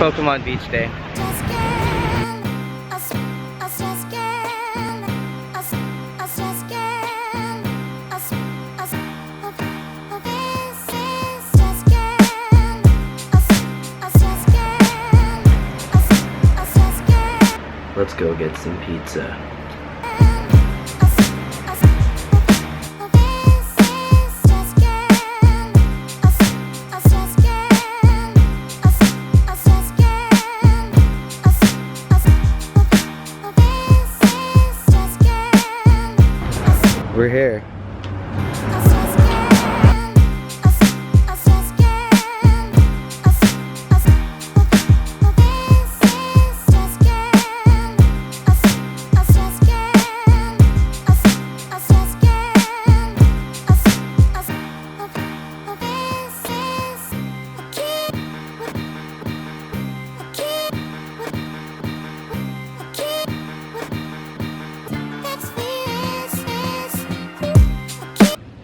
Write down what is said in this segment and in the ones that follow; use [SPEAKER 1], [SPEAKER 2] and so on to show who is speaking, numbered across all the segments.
[SPEAKER 1] Pokemon Beach Day. Let's go get some pizza. We're here.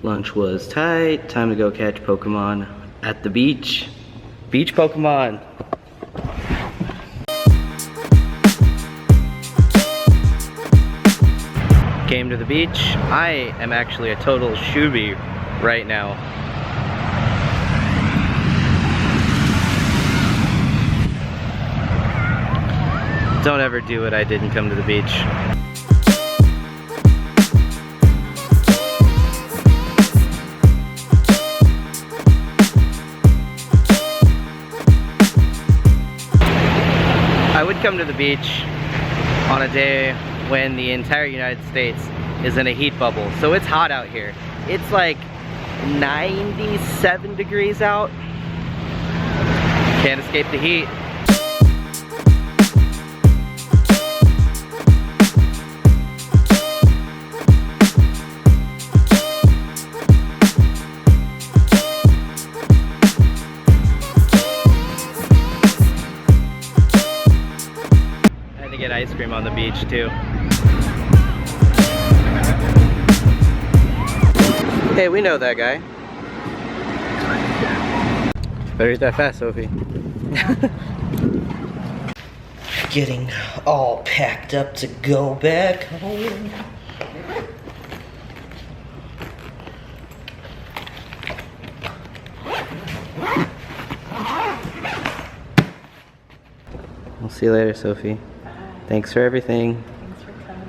[SPEAKER 1] Lunch was tight. Time to go catch Pokemon at the beach. Beach Pokemon. Came to the beach. I am actually a total shooby right now. Don't ever do what I did and come to the beach. I would come to the beach on a day when the entire United States is in a heat bubble. So it's hot out here. It's like 97 degrees out. Can't escape the heat. Get ice cream on the beach too. Hey, we know that guy. Better eat that fast, Sophie. Getting all packed up to go back home. We'll see you later, Sophie. Thanks for everything.
[SPEAKER 2] Thanks for coming.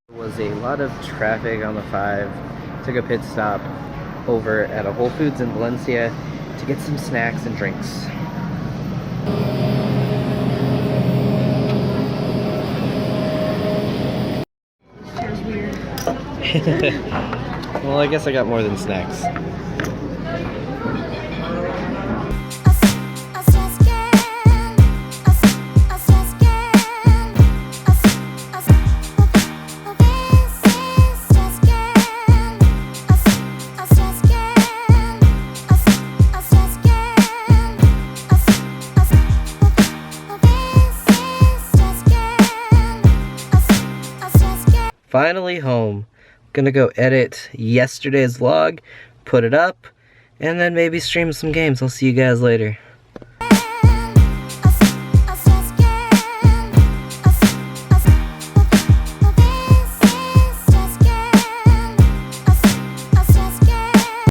[SPEAKER 1] There was a lot of traffic on the 5. Took a pit stop over at a Whole Foods in Valencia to get some snacks and drinks. Well, I guess I got more than snacks. Finally home. Gonna go edit yesterday's vlog, put it up, and then maybe stream some games. I'll see you guys later.